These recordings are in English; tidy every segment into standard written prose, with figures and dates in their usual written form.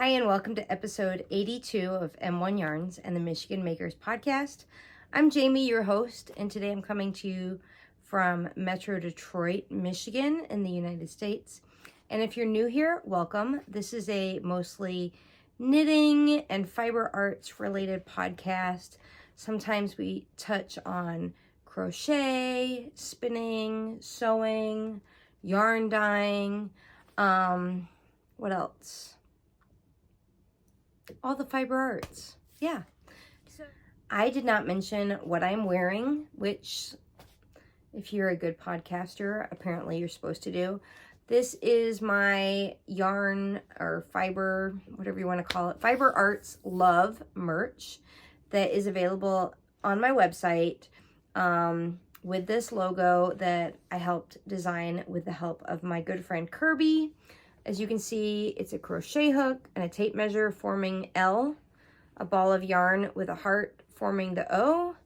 Hi, and welcome to episode 82 of M1 Yarns and the Michigan Makers Podcast. I'm Jamie, your host, and today I'm coming to you from Metro Detroit, Michigan in the United States. And if you're new here, welcome. This is a mostly knitting and fiber arts related podcast. Sometimes we touch on crochet, spinning, sewing, yarn dyeing, what else? All the fiber arts. Yeah. So I did not mention what I'm wearing, which if you're a good podcaster, apparently you're supposed to do. This is my yarn or fiber, whatever you want to call it, Fiber Arts Love merch that is available on my website with this logo that I helped design with the help of my good friend Kirby. As you can see, it's a crochet hook and a tape measure forming L, a ball of yarn with a heart forming the O,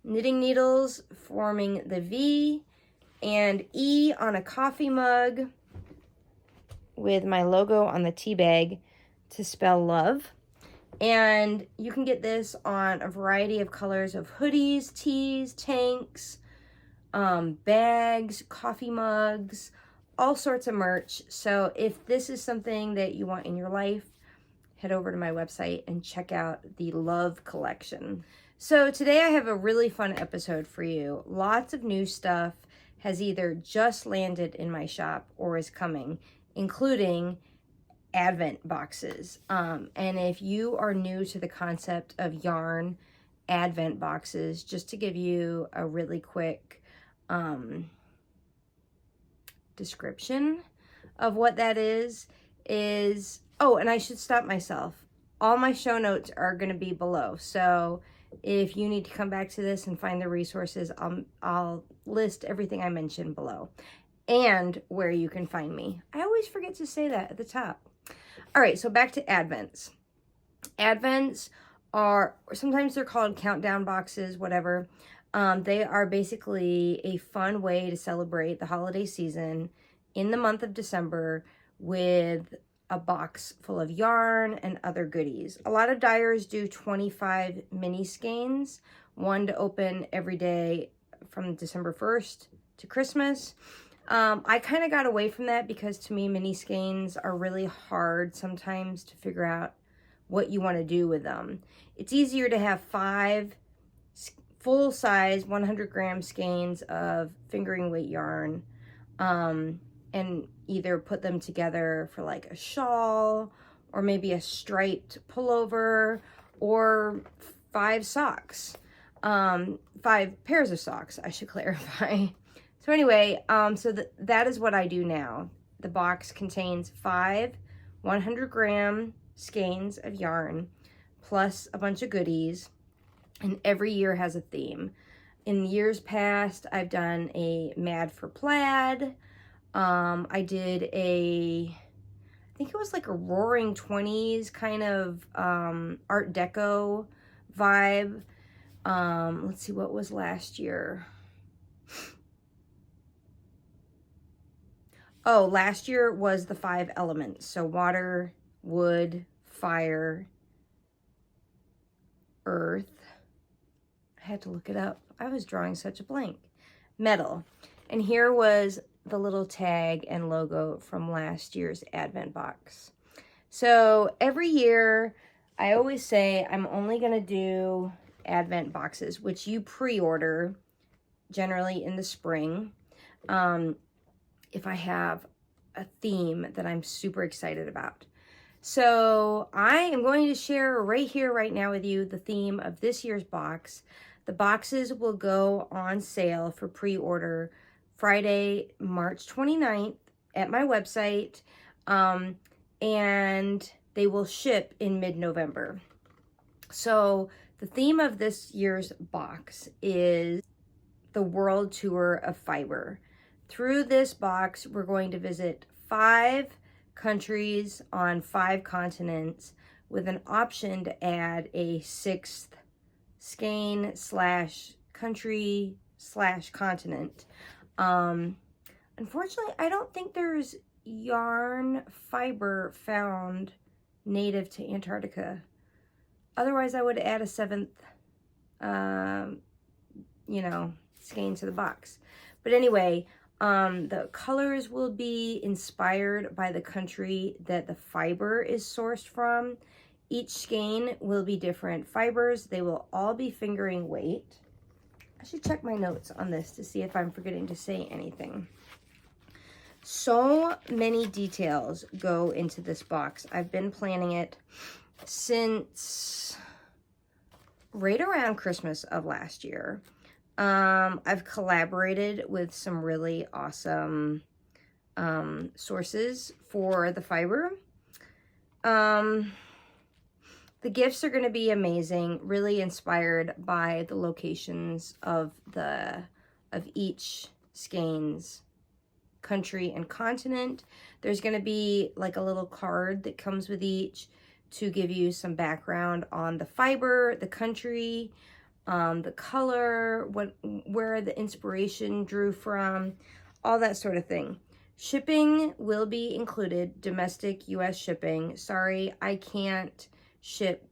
knitting needles forming the V, and E on a coffee mug with my logo on the tea bag to spell love. And you can get this on a variety of colors of hoodies, tees, tanks, bags, coffee mugs, all sorts of merch. So if this is something that you want in your life, head over to my website and check out the Love collection. So today I have a really fun episode for you. Lots of new stuff has either just landed in my shop or is coming, including Advent boxes. And if you are new to the concept of yarn Advent boxes, just to give you a really quick description of what that is, oh, and I should stop myself. All my show notes are going to be below. So if you need to come back to this and find the resources, I'll list everything I mentioned below and where you can find me. I always forget to say that at the top. All right, so back to Advents. Advents are, sometimes they're called countdown boxes, whatever. They are basically a fun way to celebrate the holiday season in the month of December with a box full of yarn and other goodies. A lot of dyers do 25 mini skeins, one to open every day from December 1st to Christmas. I kind of got away from that because to me, mini skeins are really hard sometimes to figure out what you want to do with them. It's easier to have 5 full-size 100-gram skeins of fingering weight yarn and either put them together for like a shawl or maybe a striped pullover or 5 socks, 5 pairs of socks, I should clarify. So anyway, that is what I do now. The box contains 5 100-gram skeins of yarn plus a bunch of goodies. And every year has a theme. In years past, I've done a Mad for Plaid. I did I think it was like a Roaring 20s kind of Art Deco vibe. Let's see, what was last year? Oh, last year was the 5 elements. So water, wood, fire, earth. I had to look it up. I was drawing such a blank. Metal. And here was the little tag and logo from last year's Advent box. So every year, I always say I'm only going to do Advent boxes, which you pre-order generally in the spring. If I have a theme that I'm super excited about. So I am going to share right here, right now with you, the theme of this year's box. The boxes will go on sale for pre-order Friday, March 29th at my website, and they will ship in mid-November. So the theme of this year's box is the World Tour of Fiber. Through this box, we're going to visit 5 countries on 5 continents with an option to add a 6th skein / country / continent. Unfortunately, I don't think there's yarn fiber found native to Antarctica. Otherwise, I would add a 7th, you know, skein to the box. But anyway, the colors will be inspired by the country that the fiber is sourced from. Each skein will be different fibers. They will all be fingering weight. I should check my notes on this to see if I'm forgetting to say anything. So many details go into this box. I've been planning it since right around Christmas of last year. I've collaborated with some really awesome sources for the fiber. The gifts are going to be amazing, really inspired by the locations of each skein's country and continent. There's going to be like a little card that comes with each to give you some background on the fiber, the country, the color, where the inspiration drew from, all that sort of thing. Shipping will be included, domestic US shipping. Sorry, I can't ship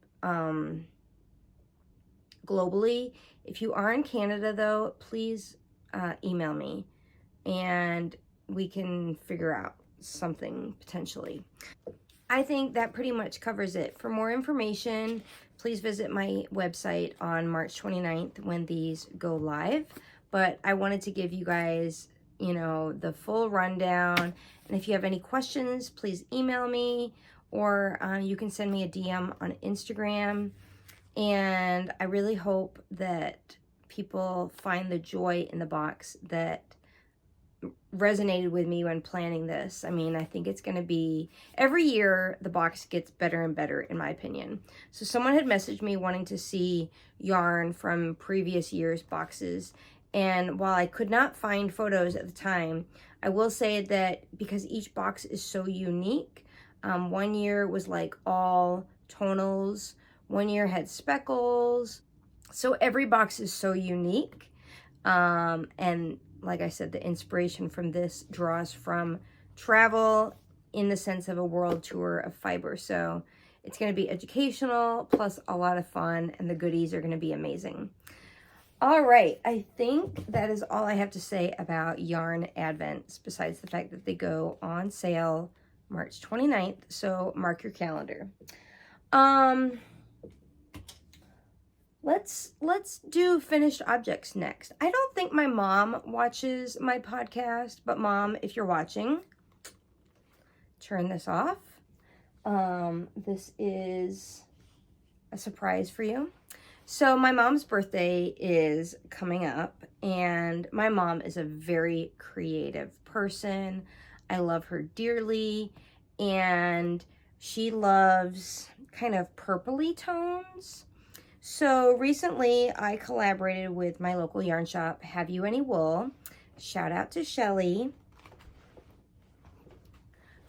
globally. If you are in Canada though, please email me and we can figure out something potentially. I think that pretty much covers it. For more information, please visit my website on March 29th when these go live. But I wanted to give you guys, you know, the full rundown. And if you have any questions, please email me, or you can send me a DM on Instagram. And I really hope that people find the joy in the box that resonated with me when planning this. I mean, I think it's going to be, every year the box gets better and better in my opinion. So someone had messaged me wanting to see yarn from previous years' boxes, and while I could not find photos at the time, I will say that because each box is so unique, one year was like all tonals, one year had speckles, so every box is so unique. And like I said, the inspiration from this draws from travel in the sense of a world tour of fiber. So it's going to be educational plus a lot of fun, and the goodies are going to be amazing. All right, I think that is all I have to say about yarn advents, besides the fact that they go on sale March 29th. So mark your calendar. Let's do finished objects next. I don't think my mom watches my podcast, but Mom, if you're watching, turn this off. This is a surprise for you. So my mom's birthday is coming up, and my mom is a very creative person. I love her dearly, and she loves kind of purpley tones. So recently I collaborated with my local yarn shop, Have You Any Wool? Shout out to Shelly,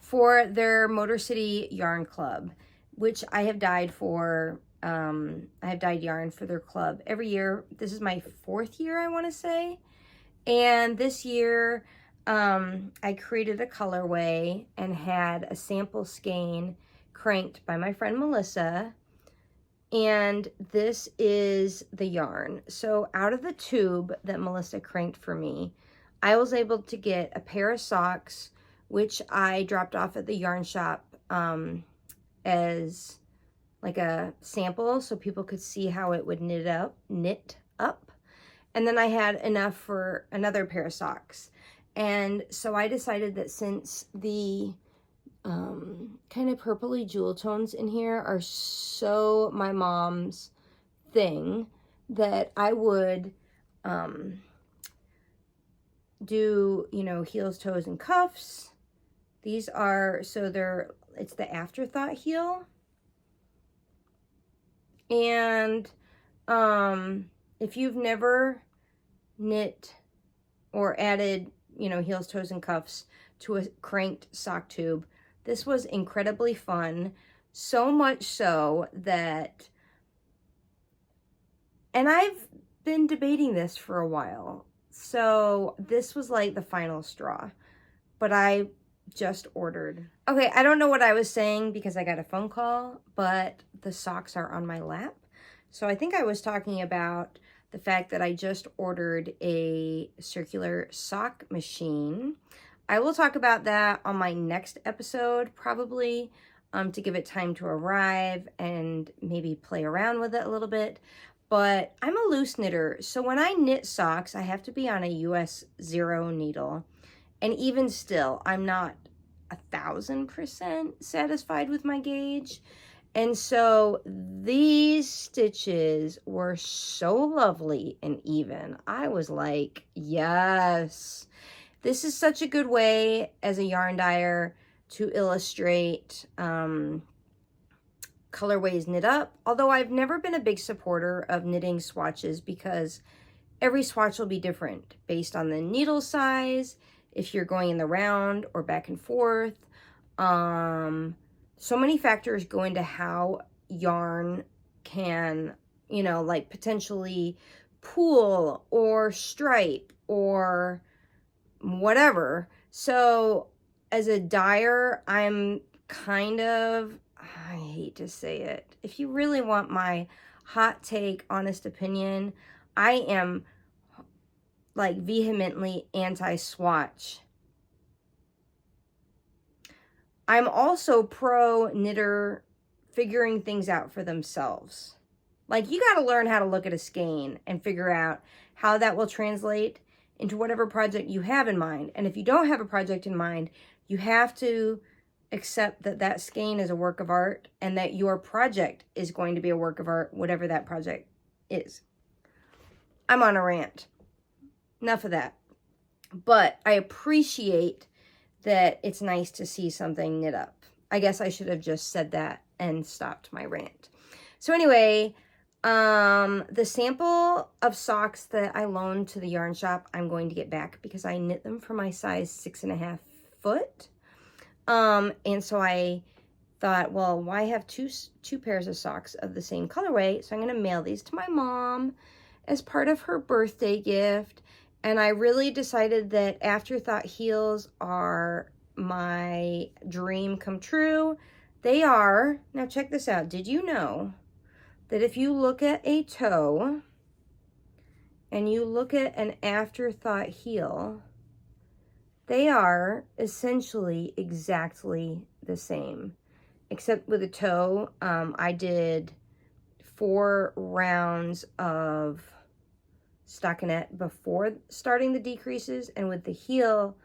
for their Motor City Yarn Club, which I have dyed for. I have dyed yarn for their club every year. This is my 4th year, I want to say. And this year I created a colorway and had a sample skein cranked by my friend Melissa. And this is the yarn. So out of the tube that Melissa cranked for me, I was able to get a pair of socks, which I dropped off at the yarn shop as like a sample so people could see how it would knit up. And then I had enough for another pair of socks. And so I decided that since the kind of purpley jewel tones in here are so my mom's thing, that I would do, you know, heels, toes, and cuffs. These are, so it's the afterthought heel. And if you've never knit or added, you know, heels, toes, and cuffs to a cranked sock tube, this was incredibly fun. So much so that, and I've been debating this for a while, so this was like the final straw. But I just ordered. Okay, I don't know what I was saying because I got a phone call, but the socks are on my lap. So I think I was talking about the fact that I just ordered a circular sock machine. I will talk about that on my next episode, probably, to give it time to arrive and maybe play around with it a little bit. But I'm a loose knitter, so when I knit socks, I have to be on a US 0 needle. And even still, I'm not 1,000% satisfied with my gauge. And so these stitches were so lovely and even. I was like, yes. This is such a good way as a yarn dyer to illustrate colorways knit up. Although I've never been a big supporter of knitting swatches because every swatch will be different based on the needle size, if you're going in the round or back and forth. So many factors go into how yarn can, you know, like potentially pool or stripe or whatever. So as a dyer, I'm kind of, I hate to say it, if you really want my hot take, honest opinion, I am like vehemently anti-swatch. I'm also pro knitter figuring things out for themselves. Like, you got to learn how to look at a skein and figure out how that will translate into whatever project you have in mind. And if you don't have a project in mind, you have to accept that that skein is a work of art and that your project is going to be a work of art, whatever that project is. I'm on a rant. Enough of that. But I appreciate that it's nice to see something knit up. I guess I should have just said that and stopped my rant. So anyway, the sample of socks that I loaned to the yarn shop, I'm going to get back because I knit them for my size 6.5 foot. And so I thought, well, why have two pairs of socks of the same colorway? So I'm going to mail these to my mom as part of her birthday gift. And I really decided that Afterthought heels are my dream come true. They are. Now check this out. Did you know that if you look at a toe and you look at an Afterthought heel, they are essentially exactly the same, except with a toe, I did 4 rounds of stockinette before starting the decreases, and with the heel,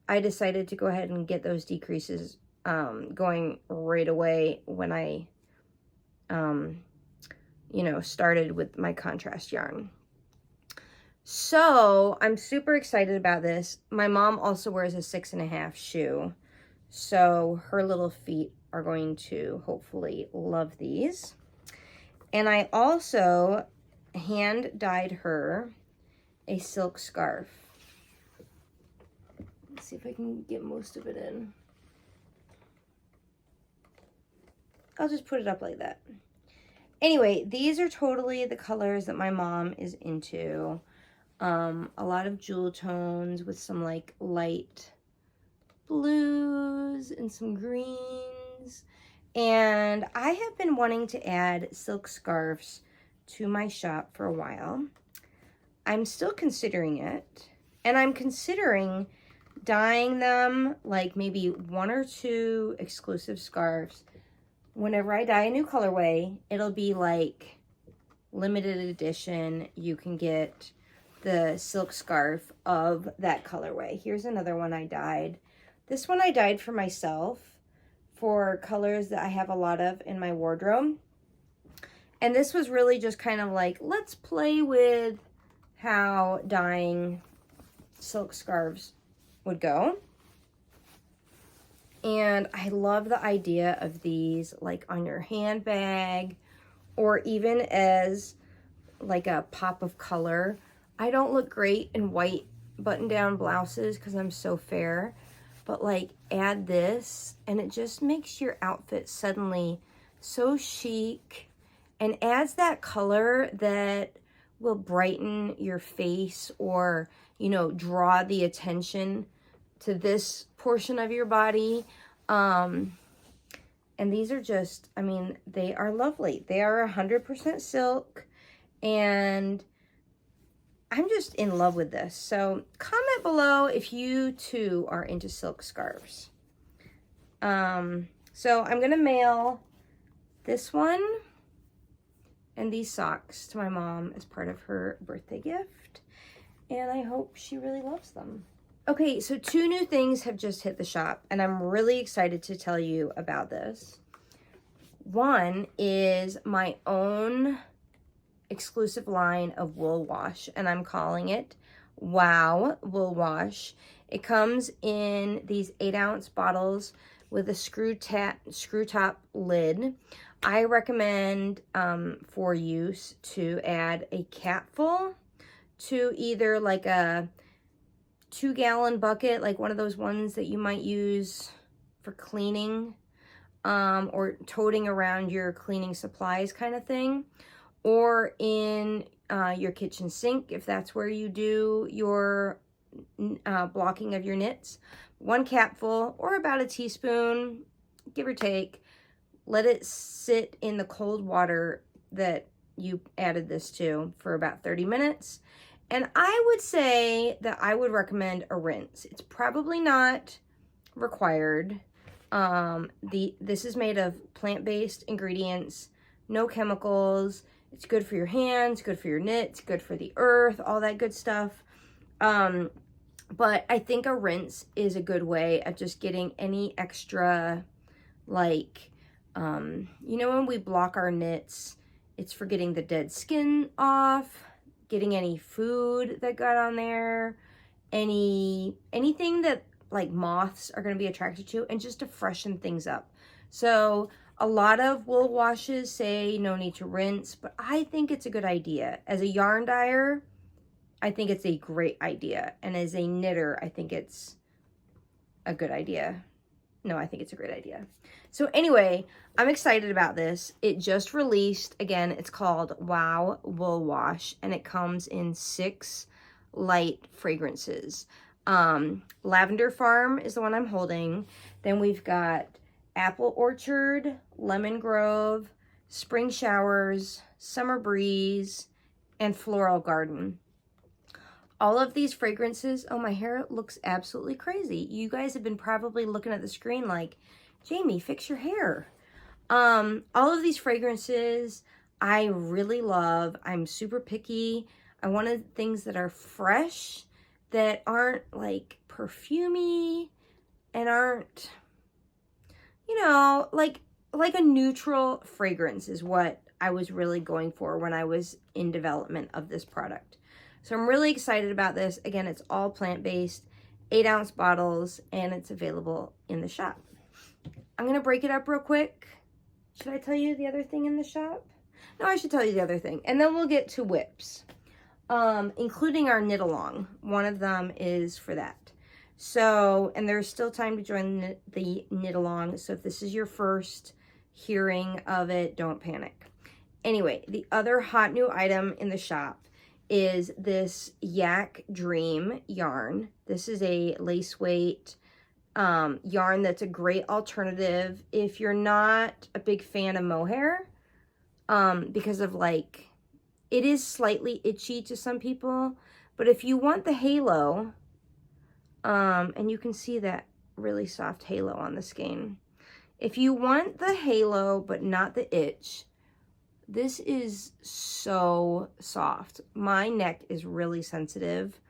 I decided to go ahead and get those decreases going right away when I, you know, started with my contrast yarn. So I'm super excited about this. My mom also wears a 6.5 shoe, so her little feet are going to hopefully love these. And I also hand dyed her a silk scarf. Let's see if I can get most of it in. I'll just put it up like that. Anyway, these are totally the colors that my mom is into. A lot of jewel tones with some like light blues and some greens. And I have been wanting to add silk scarves to my shop for a while. I'm still considering it, and I'm considering dyeing them like maybe 1 or 2 exclusive scarves. Whenever I dye a new colorway, it'll be like limited edition. You can get the silk scarf of that colorway. Here's another one I dyed. This one I dyed for myself for colors that I have a lot of in my wardrobe. And this was really just kind of like, let's play with how dyeing silk scarves would go. And I love the idea of these like on your handbag or even as like a pop of color. I don't look great in white button-down blouses because I'm so fair, but like add this and it just makes your outfit suddenly so chic and adds that color that will brighten your face or, you know, draw the attention to this portion of your body. And these are just, I mean, they are lovely. They are 100% silk, and I'm just in love with this. So comment below if you too are into silk scarves. So I'm gonna mail this one and these socks to my mom as part of her birthday gift, and I hope she really loves them. Okay, so 2 new things have just hit the shop, and I'm really excited to tell you about this. One is my own exclusive line of wool wash, and I'm calling it Wow Wool Wash. It comes in these 8-ounce bottles with a screw top lid. I recommend for use to add a capful to either like a 2-gallon bucket, like one of those ones that you might use for cleaning, or toting around your cleaning supplies kind of thing, or in your kitchen sink if that's where you do your blocking of your knits. 1 capful, or about a teaspoon, give or take. Let it sit in the cold water that you added this to for about 30 minutes. And I would say that I would recommend a rinse. It's probably not required. This is made of plant-based ingredients, no chemicals. It's good for your hands, good for your knits, good for the earth, all that good stuff. But I think a rinse is a good way of just getting any extra, like, you know, when we block our knits, it's for getting the dead skin off, getting any food that got on there, anything that like moths are going to be attracted to, and just to freshen things up. So a lot of wool washes say no need to rinse, but I think it's a good idea. As a yarn dyer, I think it's a great idea. And as a knitter, I think it's a good idea. No, I think it's a great idea. So anyway, I'm excited about this. It just released. Again, it's called Wow Wool Wash, and it comes in 6 light fragrances. Lavender Farm is the one I'm holding. Then we've got Apple Orchard, Lemon Grove, Spring Showers, Summer Breeze, and Floral Garden. All of these fragrances, oh, my hair looks absolutely crazy. You guys have been probably looking at the screen like, Jamie, fix your hair. All of these fragrances I really love. I'm super picky. I wanted things that are fresh, that aren't like perfumey, and aren't, you know, like a neutral fragrance is what I was really going for when I was in development of this product. So I'm really excited about this. Again, it's all plant-based, 8-ounce bottles, and it's available in the shop. I'm going to break it up real quick. Should I tell you the other thing in the shop? No, I should tell you the other thing. And then we'll get to whips, including our Knitalong. One of them is for that. So, and there's still time to join the Knitalong. So if this is your first hearing of it, don't panic. Anyway, the other hot new item in the shop is this Yak Dream Yarn. This is a lace weight yarn that's a great alternative if you're not a big fan of mohair, because of like, it is slightly itchy to some people, but if you want the halo, and you can see that really soft halo on the skein. If you want the halo but not the itch, this is so soft. My neck is really sensitive.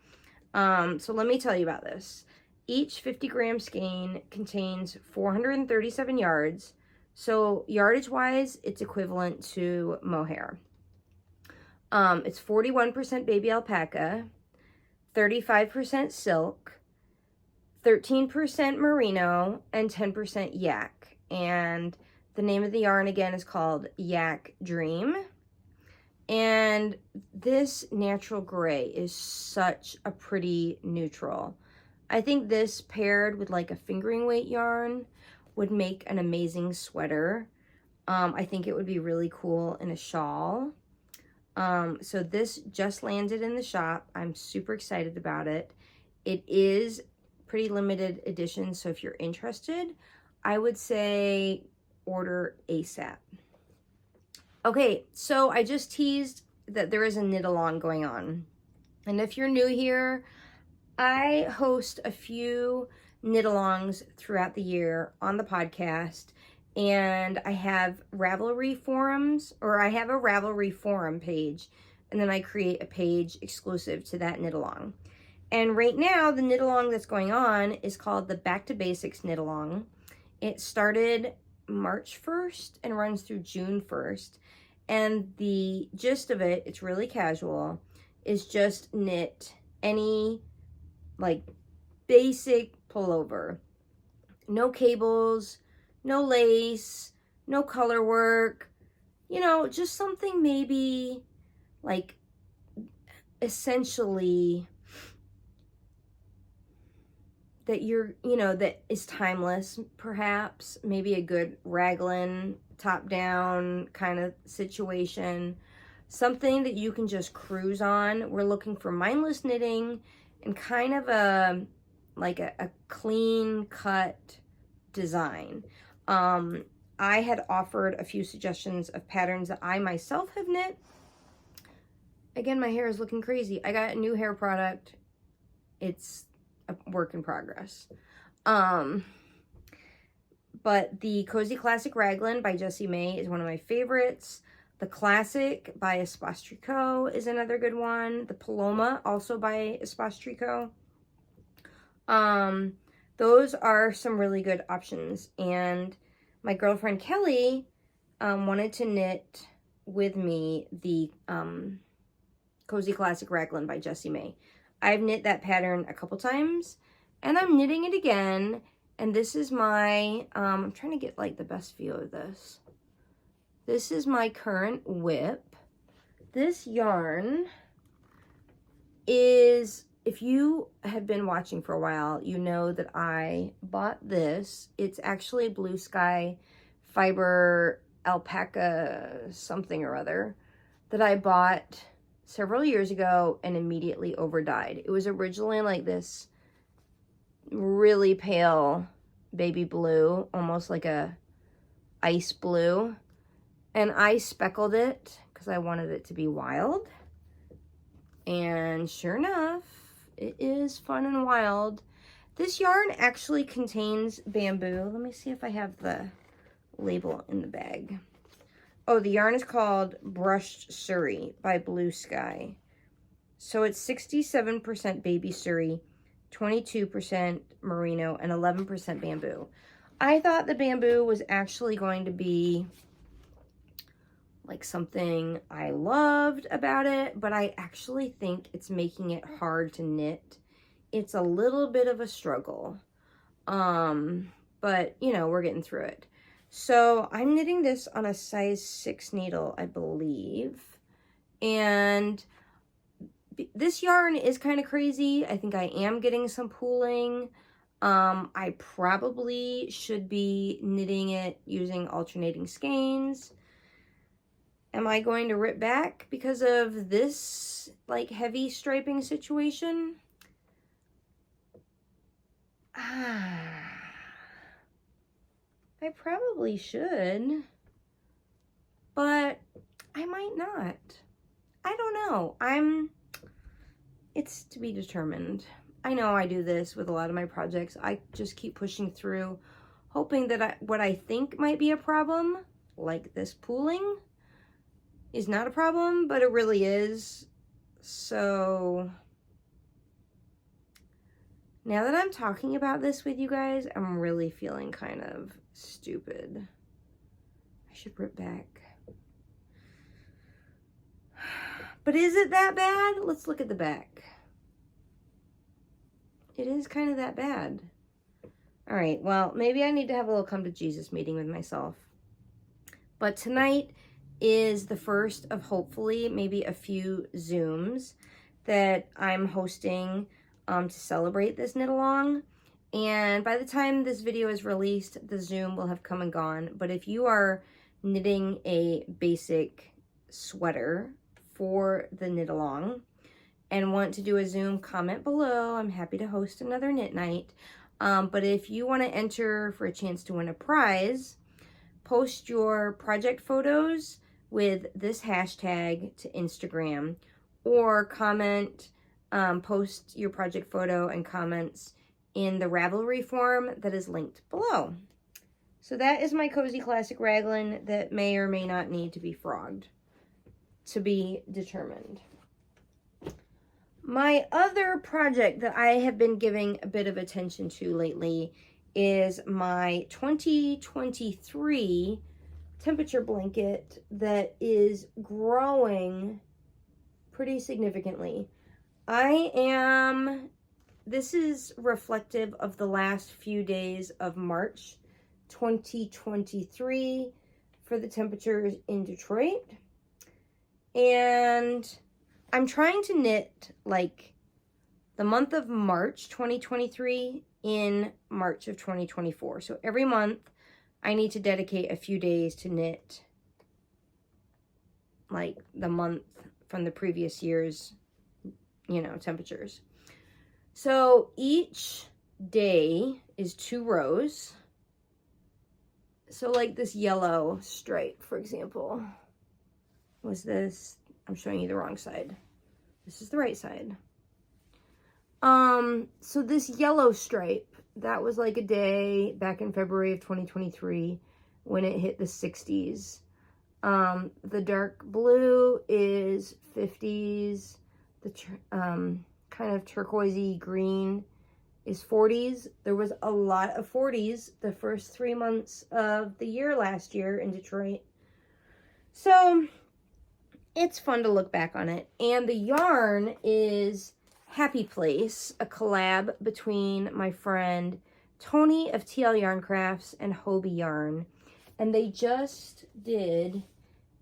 So let me tell you about this. Each 50-gram skein contains 437 yards. So yardage-wise, it's equivalent to mohair. It's 41% baby alpaca, 35% silk, 13% merino, and 10% yak. And the name of the yarn again is called Yak Dream. And this natural gray is such a pretty neutral. I think this paired with like a fingering weight yarn would make an amazing sweater. I think it would be really cool in a shawl. So this just landed in the shop. I'm super excited about it. It is pretty limited edition. So if you're interested, I would say order ASAP. Okay, so I just teased that there is a knit-along going on. And if you're new here, I host a few knit-alongs throughout the year on the podcast. And I have Ravelry forums, or I have a Ravelry forum page. And then I create a page exclusive to that knit-along. And right now, the knit-along that's going on is called the Back to Basics knit-along. It started March 1st and runs through June 1st. And the gist of it, it's really casual, is just knit any like basic pullover. No cables, no lace, no color work, you know, just something maybe like essentially that you're, you know, that is timeless, perhaps. Maybe a good raglan, top-down kind of situation. Something that you can just cruise on. We're looking for mindless knitting and kind of a clean-cut design. I had offered a few suggestions of patterns that I myself have knit. Again, my hair is looking crazy. I got a new hair product. It's a work in progress. But the Cozy Classic Raglan by Jessie May is one of my favorites. The Classic by Espace Tricot is another good one. The Paloma, also by Espace Tricot. Those are some really good options. And my girlfriend Kelly wanted to knit with me the Cozy Classic Raglan by Jessie May. I've knit that pattern a couple times, and I'm knitting it again. And this is my, I'm trying to get like the best view of this. This is my current whip. This yarn is, if you have been watching for a while, you know that I bought this. It's actually Blue Sky Fiber Alpaca something or other that I bought several years ago and immediately overdyed. It was originally like this really pale baby blue, almost like a ice blue. And I speckled it because I wanted it to be wild. And sure enough, it is fun and wild. This yarn actually contains bamboo. Let me see if I have the label in the bag. Oh, the yarn is called Brushed Surrey by Blue Sky. So it's 67% baby surrey, 22% merino, and 11% bamboo. I thought the bamboo was actually going to be like something I loved about it, but I actually think it's making it hard to knit. It's a little bit of a struggle. But you know, we're getting through it. So I'm knitting this on a size 6 needle, I believe. And this yarn is kind of crazy. I think I am getting some pooling. I probably should be knitting it using alternating skeins. Am I going to rip back because of this like heavy striping situation? I probably should, but I might not. I don't know. It's to be determined. I know I do this with a lot of my projects. I just keep pushing through, hoping that what I think might be a problem, like this pooling, is not a problem, but it really is. So now that I'm talking about this with you guys, I'm really feeling kind of stupid. I should rip back. But is it that bad? Let's look at the back. It is kind of that bad. All right, well, maybe I need to have a little come to Jesus meeting with myself. But tonight is the first of hopefully maybe a few Zooms that I'm hosting to celebrate this knit along. And by the time this video is released, the Zoom will have come and gone. But if you are knitting a basic sweater for the knit along, and want to do a Zoom, comment below. I'm happy to host another knit night. But if you want to enter for a chance to win a prize, post your project photos with this hashtag to Instagram, or comment, post your project photo and comments in the Ravelry form that is linked below. So that is my cozy classic raglan that may or may not need to be frogged. To be determined. My other project that I have been giving a bit of attention to lately is my 2023 temperature blanket that is growing pretty significantly. This is reflective of the last few days of March 2023 for the temperatures in Detroit. And I'm trying to knit like the month of March 2023 in March of 2024. So every month I need to dedicate a few days to knit like the month from the previous year's, you know, temperatures. So each day is 2 rows. So like this yellow stripe, for example, was this, I'm showing you the wrong side. This is the right side. So this yellow stripe, that was like a day back in February of 2023 when it hit the 60s. The dark blue is 50s. The kind of turquoisey green is 40s. There was a lot of 40s the first 3 months of the year last year in Detroit. So it's fun to look back on it. And the yarn is Happy Place, a collab between my friend Tony of TL Yarn Crafts and Hobie Yarn. And they just did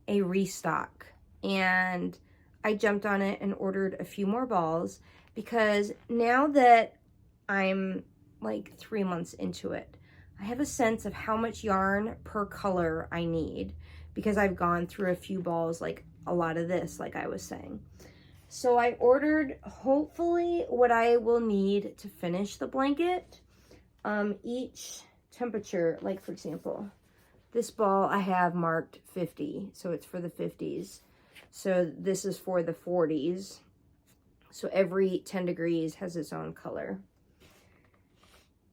a restock. And I jumped on it and ordered a few more balls because now that I'm like 3 months into it, I have a sense of how much yarn per color I need because I've gone through a few balls, like a lot of this, like I was saying. So I ordered hopefully what I will need to finish the blanket. Each temperature, like for example, this ball I have marked 50, so it's for the 50s. So this is for the 40s. So every 10 degrees has its own color.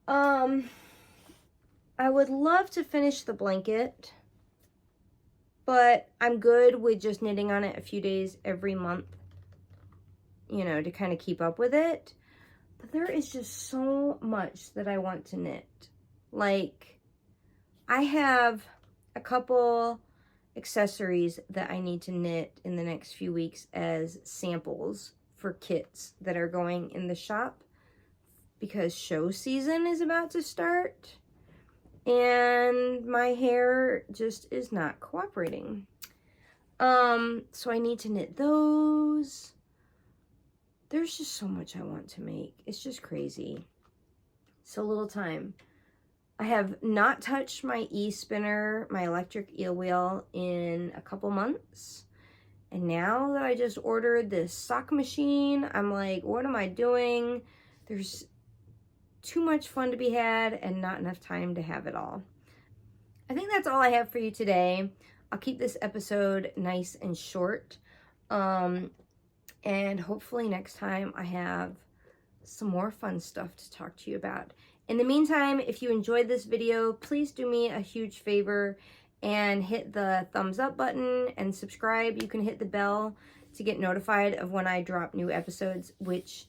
I would love to finish the blanket, but I'm good with just knitting on it a few days every month, you know, to kind of keep up with it. But there is just so much that I want to knit. Like, I have a couple accessories that I need to knit in the next few weeks as samples for kits that are going in the shop because show season is about to start and my hair just is not cooperating. So I need to knit those. There's just so much I want to make. It's just crazy. So little time. I have not touched my e-spinner, my electric eel wheel, in a couple months. And now that I just ordered this sock machine, I'm like, what am I doing? There's too much fun to be had and not enough time to have it all. I think that's all I have for you today. I'll keep this episode nice and short. And hopefully next time I have some more fun stuff to talk to you about. In the meantime, if you enjoyed this video, please do me a huge favor and hit the thumbs up button and subscribe. You can hit the bell to get notified of when I drop new episodes, which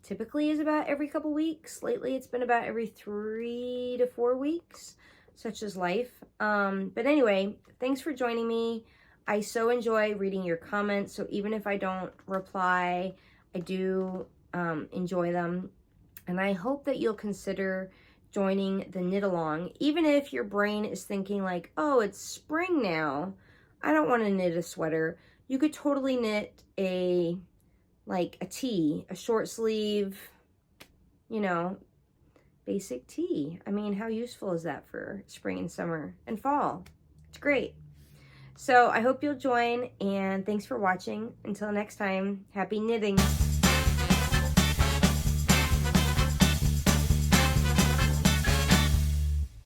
typically is about every couple weeks. Lately, it's been about every 3 to 4 weeks, such as life. But anyway, thanks for joining me. I so enjoy reading your comments, so even if I don't reply, I do enjoy them. And I hope that you'll consider joining the Knitalong, even if your brain is thinking like, oh, it's spring now, I don't want to knit a sweater. You could totally knit a tee, a short sleeve, you know, basic tee. I mean, how useful is that for spring and summer and fall? It's great. So I hope you'll join, and thanks for watching. Until next time, happy knitting.